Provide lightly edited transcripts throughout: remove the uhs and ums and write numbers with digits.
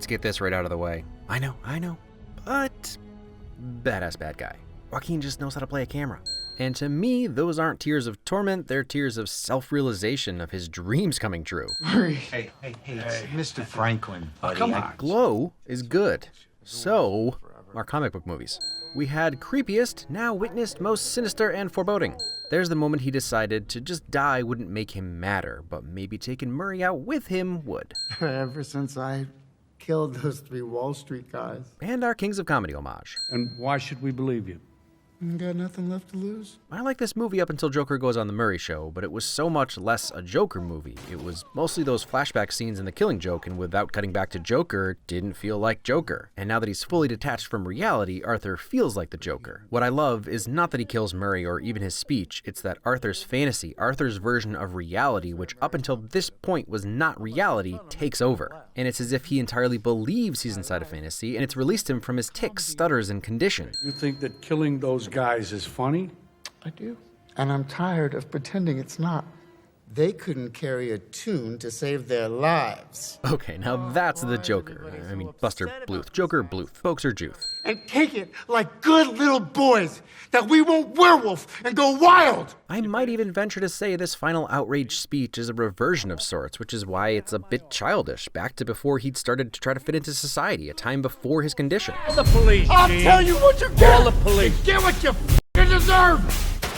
let's get this right out of the way. I know, but badass bad guy. Joaquin just knows how to play a camera. And to me, those aren't tears of torment, they're tears of self-realization of his dreams coming true. Hey, Mr. Franklin, buddy. Come on. Glow is good. So are comic book movies. We had creepiest, now witnessed most sinister and foreboding. There's the moment he decided to just die wouldn't make him madder, but maybe taking Murray out with him would. Ever since I killed those 3 Wall Street guys. And our Kings of Comedy homage. And why should we believe you? Got nothing left to lose. I like this movie up until Joker goes on the Murray Show, but it was so much less a Joker movie. It was mostly those flashback scenes in The Killing Joke, and without cutting back to Joker, didn't feel like Joker. And now that he's fully detached from reality, Arthur feels like the Joker. What I love is not that he kills Murray or even his speech, it's that Arthur's fantasy, Arthur's version of reality, which up until this point was not reality, takes over. And it's as if he entirely believes he's inside a fantasy, and it's released him from his tics, stutters, and condition. You think that killing those guys is funny? I do. And I'm tired of pretending it's not. They couldn't carry a tune to save their lives. Okay, now that's the Joker. I mean, Buster Bluth. Joker Bluth. Boxer Juth. And take it like good little boys, that we won't werewolf and go wild. I might even venture to say this final outrage speech is a reversion of sorts, which is why it's a bit childish, back to before he'd started to try to fit into society, a time before his condition. All the police, I'll Gene. tell you what you get. All the police. Get what you deserve.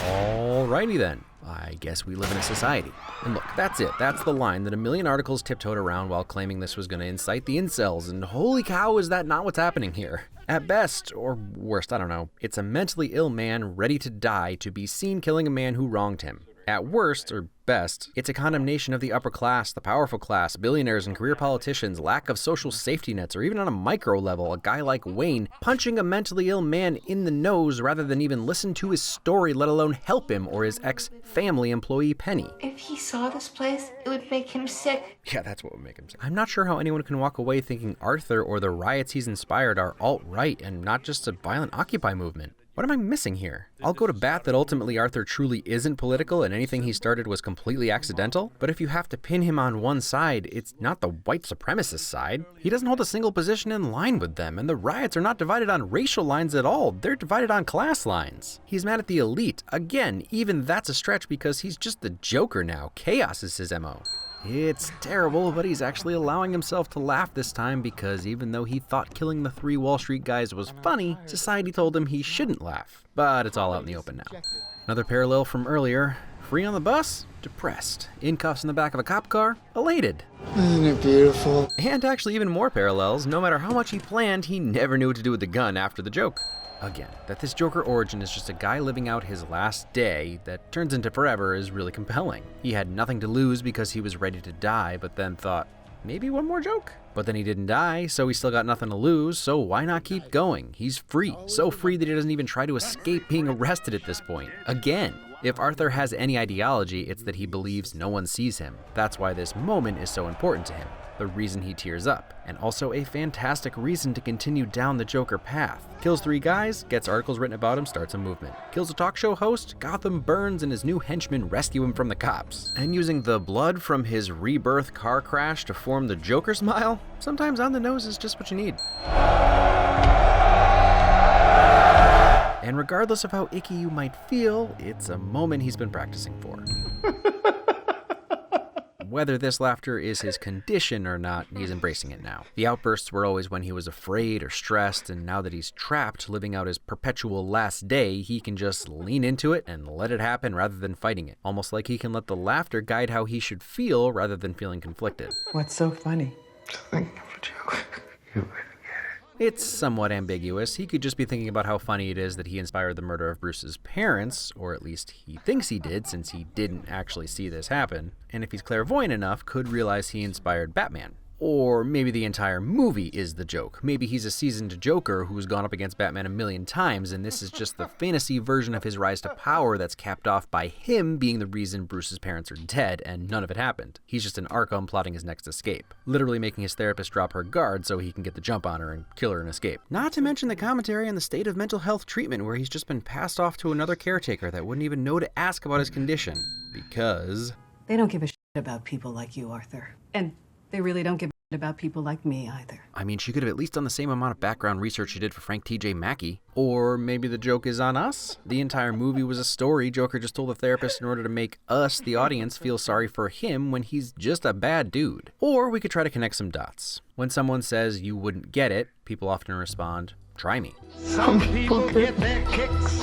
Alrighty then. I guess we live in a society. And look, that's it. That's the line that a million articles tiptoed around while claiming this was going to incite the incels, and holy cow, is that not what's happening here? At best, or worst, I don't know, it's a mentally ill man ready to die to be seen killing a man who wronged him. At worst, or best, it's a condemnation of the upper class, the powerful class, billionaires and career politicians, lack of social safety nets, or even on a micro level, a guy like Wayne punching a mentally ill man in the nose rather than even listen to his story, let alone help him, or his ex-family employee Penny. If he saw this place, it would make him sick. Yeah, that's what would make him sick. I'm not sure how anyone can walk away thinking Arthur or the riots he's inspired are alt-right and not just a violent Occupy movement. What am I missing here? I'll go to bat that ultimately Arthur truly isn't political and anything he started was completely accidental, but if you have to pin him on one side, it's not the white supremacist side. He doesn't hold a single position in line with them, and the riots are not divided on racial lines at all, they're divided on class lines. He's mad at the elite. Again, even that's a stretch because he's just the Joker now. Chaos is his MO. It's terrible, but he's actually allowing himself to laugh this time because even though he thought killing the 3 Wall Street guys was funny, society told him he shouldn't laugh. But it's all out in the open now. Another parallel from earlier. Free on the bus? Depressed. In cuffs in the back of a cop car? Elated. Isn't it beautiful? And actually even more parallels. No matter how much he planned, he never knew what to do with the gun after the joke. Again, that this Joker origin is just a guy living out his last day that turns into forever is really compelling. He had nothing to lose because he was ready to die, but then thought, maybe one more joke? But then he didn't die, so he still got nothing to lose, so why not keep going? He's free. So free that he doesn't even try to escape being arrested at this point. Again. If Arthur has any ideology, it's that he believes no one sees him. That's why this moment is so important to him. The reason he tears up, and also a fantastic reason to continue down the Joker path. Kills 3 guys, gets articles written about him, starts a movement. Kills a talk show host, Gotham burns and his new henchmen rescue him from the cops. And using the blood from his rebirth car crash to form the Joker smile, sometimes on the nose is just what you need. And regardless of how icky you might feel, it's a moment he's been practicing for. Whether this laughter is his condition or not, he's embracing it now. The outbursts were always when he was afraid or stressed, and now that he's trapped, living out his perpetual last day, he can just lean into it and let it happen rather than fighting it. Almost like he can let the laughter guide how he should feel rather than feeling conflicted. What's so funny? Thinking of a joke. You wouldn't get it. It's somewhat ambiguous. He could just be thinking about how funny it is that he inspired the murder of Bruce's parents, or at least he thinks he did since he didn't actually see this happen, and if he's clairvoyant enough, could realize he inspired Batman. Or maybe the entire movie is the joke. Maybe he's a seasoned Joker who's gone up against Batman a million times, and this is just the fantasy version of his rise to power that's capped off by him being the reason Bruce's parents are dead, and none of it happened. He's just an Arkham plotting his next escape, literally making his therapist drop her guard so he can get the jump on her and kill her and escape. Not to mention the commentary on the state of mental health treatment where he's just been passed off to another caretaker that wouldn't even know to ask about his condition, because... They don't give a shit about people like you, Arthur. And they really don't give a shit about people like me either. I mean, she could have at least done the same amount of background research she did for Frank T.J. Mackey. Or maybe the joke is on us? The entire movie was a story Joker just told the therapist in order to make us, the audience, feel sorry for him when he's just a bad dude. Or we could try to connect some dots. When someone says you wouldn't get it, people often respond, try me. Some people get their kicks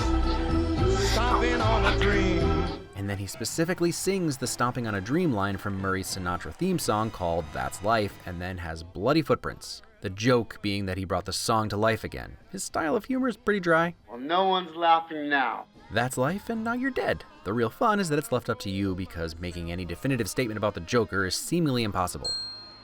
stomping on a dream. And then he specifically sings the Stomping on a Dream line from Murray's Sinatra theme song called That's Life, and then has bloody footprints. The joke being that he brought the song to life again. His style of humor is pretty dry. Well, no one's laughing now. That's life, and now you're dead. The real fun is that it's left up to you because making any definitive statement about the Joker is seemingly impossible.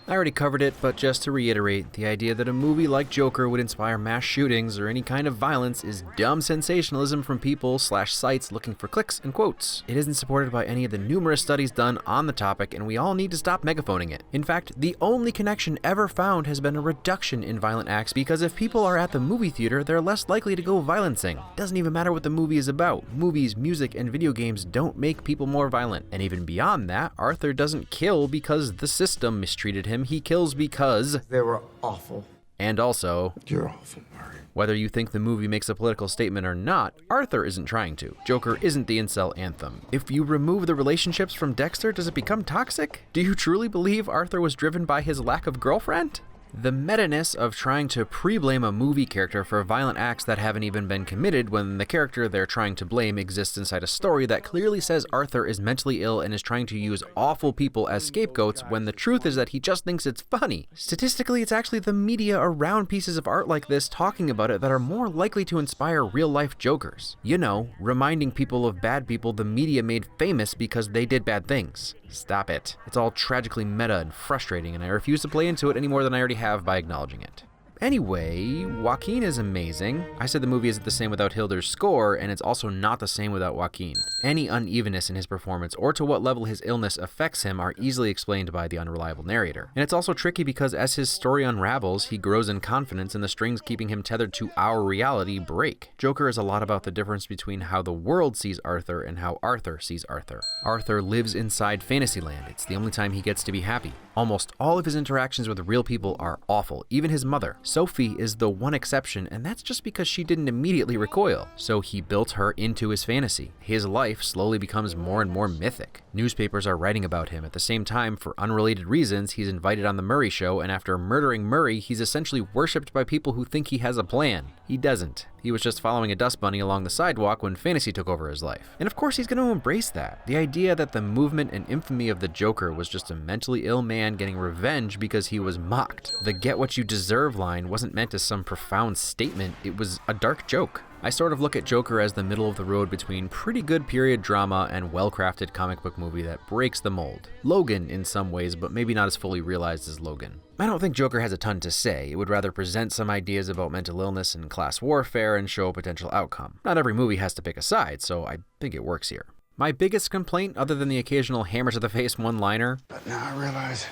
I already covered it, but just to reiterate, the idea that a movie like Joker would inspire mass shootings or any kind of violence is dumb sensationalism from people/sites looking for clicks and quotes. It isn't supported by any of the numerous studies done on the topic, and we all need to stop megaphoning it. In fact, the only connection ever found has been a reduction in violent acts because if people are at the movie theater, they're less likely to go violencing. Doesn't even matter what the movie is about. Movies, music, and video games don't make people more violent. And even beyond that, Arthur doesn't kill because the system mistreated him. He kills because They were awful. and also, You're awful, Murray. whether you think the movie makes a political statement or not, Arthur isn't trying to. Joker isn't the incel anthem. If you remove the relationships from Dexter, does it become toxic? Do you truly believe Arthur was driven by his lack of girlfriend? The meta-ness of trying to pre-blame a movie character for violent acts that haven't even been committed when the character they're trying to blame exists inside a story that clearly says Arthur is mentally ill and is trying to use awful people as scapegoats when the truth is that he just thinks it's funny. Statistically, it's actually the media around pieces of art like this talking about it that are more likely to inspire real-life jokers. You know, reminding people of bad people the media made famous because they did bad things. Stop it. It's all tragically meta and frustrating, and I refuse to play into it any more than I already have by acknowledging it. Anyway, Joaquin is amazing. I said the movie isn't the same without Hilder's score, and it's also not the same without Joaquin. Any unevenness in his performance or to what level his illness affects him are easily explained by the unreliable narrator. And it's also tricky because as his story unravels, he grows in confidence and the strings keeping him tethered to our reality break. Joker is a lot about the difference between how the world sees Arthur and how Arthur sees Arthur. Arthur lives inside Fantasyland. It's the only time he gets to be happy. Almost all of his interactions with real people are awful, even his mother. Sophie is the one exception, and that's just because she didn't immediately recoil. So he built her into his fantasy. His life slowly becomes more and more mythic. Newspapers are writing about him. At the same time, for unrelated reasons, he's invited on the Murray Show, and after murdering Murray, he's essentially worshipped by people who think he has a plan. He doesn't. He was just following a dust bunny along the sidewalk when fantasy took over his life. And of course he's going to embrace that. The idea that the movement and infamy of the Joker was just a mentally ill man getting revenge because he was mocked. The get what you deserve line wasn't meant as some profound statement, it was a dark joke. I sort of look at Joker as the middle of the road between pretty good period drama and well-crafted comic book movie that breaks the mold. Logan in some ways, but maybe not as fully realized as Logan. I don't think Joker has a ton to say. It would rather present some ideas about mental illness and class warfare and show a potential outcome. Not every movie has to pick a side, so I think it works here. My biggest complaint, other than the occasional hammer to the face one-liner, But now I realize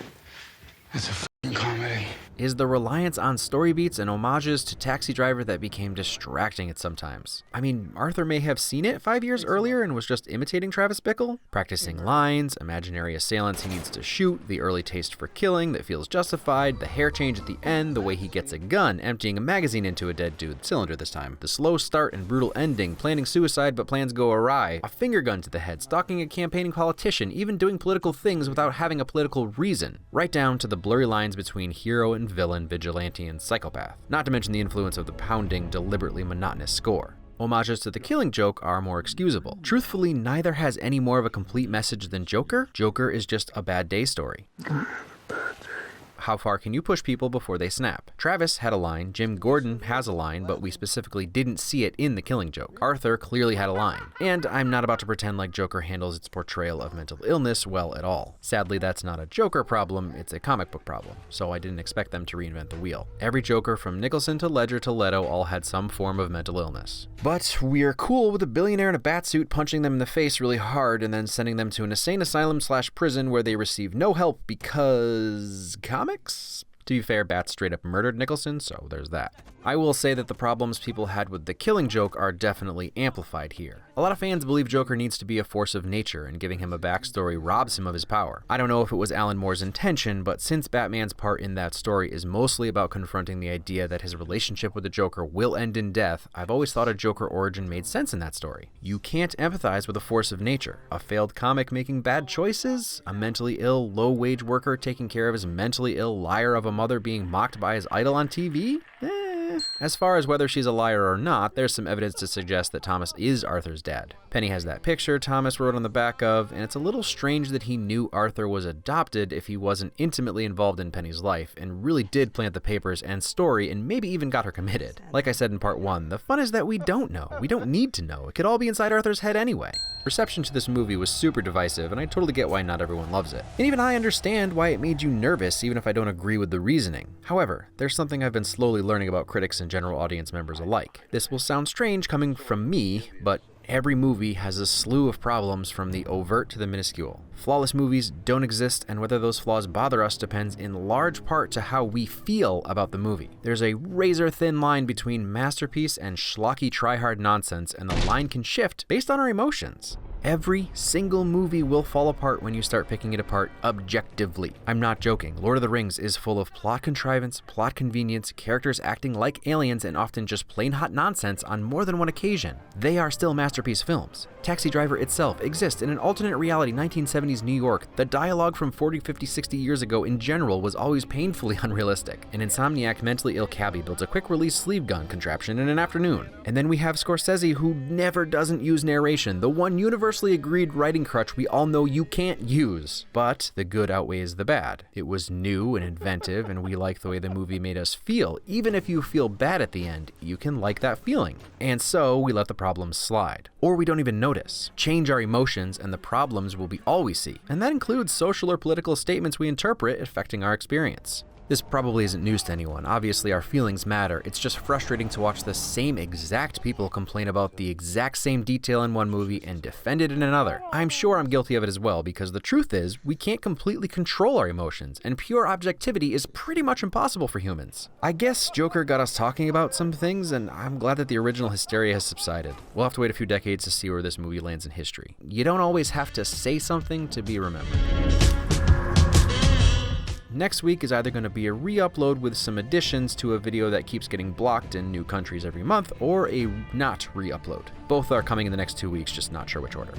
it's a f***ing comedy, is the reliance on story beats and homages to Taxi Driver that became distracting at sometimes. I mean, Arthur may have seen it 5 years earlier and was just imitating Travis Bickle, practicing lines, imaginary assailants he needs to shoot, the early taste for killing that feels justified, the hair change at the end, the way he gets a gun, emptying a magazine into a dead dude, cylinder this time, the slow start and brutal ending, planning suicide but plans go awry, a finger gun to the head, stalking a campaigning politician, even doing political things without having a political reason, right down to the blurry lines between hero and villain, vigilante and psychopath, not to mention the influence of the pounding, deliberately monotonous score. Homages to The Killing Joke are more excusable. Truthfully, neither has any more of a complete message than Joker. Joker is just a bad day story. How far can you push people before they snap? Travis had a line, Jim Gordon has a line, but we specifically didn't see it in The Killing Joke. Arthur clearly had a line. And I'm not about to pretend like Joker handles its portrayal of mental illness well at all. Sadly, that's not a Joker problem, it's a comic book problem, so I didn't expect them to reinvent the wheel. Every Joker from Nicholson to Ledger to Leto all had some form of mental illness. But we're cool with a billionaire in a batsuit punching them in the face really hard and then sending them to an insane asylum/prison where they receive no help because comics? To be fair, Bats straight up murdered Nicholson, so there's that. I will say that the problems people had with The Killing Joke are definitely amplified here. A lot of fans believe Joker needs to be a force of nature, and giving him a backstory robs him of his power. I don't know if it was Alan Moore's intention, but since Batman's part in that story is mostly about confronting the idea that his relationship with the Joker will end in death, I've always thought a Joker origin made sense in that story. You can't empathize with a force of nature. A failed comic making bad choices? A mentally ill, low-wage worker taking care of his mentally ill liar of a mother being mocked by his idol on TV? As far as whether she's a liar or not, there's some evidence to suggest that Thomas is Arthur's dad. Penny has that picture Thomas wrote on the back of, and it's a little strange that he knew Arthur was adopted if he wasn't intimately involved in Penny's life, and really did plant the papers and story, and maybe even got her committed. Like I said in part 1, the fun is that we don't know. We don't need to know. It could all be inside Arthur's head anyway. Reception to this movie was super divisive, and I totally get why not everyone loves it. And even I understand why it made you nervous, even if I don't agree with the reasoning. However, there's something I've been slowly learning about critics and general audience members alike. This will sound strange coming from me, but every movie has a slew of problems from the overt to the minuscule. Flawless movies don't exist, and whether those flaws bother us depends in large part to how we feel about the movie. There's a razor-thin line between masterpiece and schlocky try-hard nonsense, and the line can shift based on our emotions. Every single movie will fall apart when you start picking it apart objectively. I'm not joking. Lord of the Rings is full of plot contrivance, plot convenience, characters acting like aliens, and often just plain hot nonsense on more than one occasion. They are still masterpiece films. Taxi Driver itself exists in an alternate reality 1970s New York. The dialogue from 40, 50, 60 years ago in general was always painfully unrealistic. An insomniac mentally ill cabbie builds a quick-release sleeve gun contraption in an afternoon. And then we have Scorsese, who never doesn't use narration, the one universally agreed writing crutch we all know you can't use. But the good outweighs the bad. It was new and inventive, and we like the way the movie made us feel. Even if you feel bad at the end, you can like that feeling. And so we let the problems slide. Or we don't even notice. Change our emotions and the problems will be all we see. And that includes social or political statements we interpret affecting our experience. This probably isn't news to anyone. Obviously, our feelings matter. It's just frustrating to watch the same exact people complain about the exact same detail in one movie and defend it in another. I'm sure I'm guilty of it as well, because the truth is, we can't completely control our emotions, and pure objectivity is pretty much impossible for humans. I guess Joker got us talking about some things, and I'm glad that the original hysteria has subsided. We'll have to wait a few decades to see where this movie lands in history. You don't always have to say something to be remembered. Next week is either going to be a re-upload with some additions to a video that keeps getting blocked in new countries every month, or a not re-upload. Both are coming in the next 2 weeks, just not sure which order.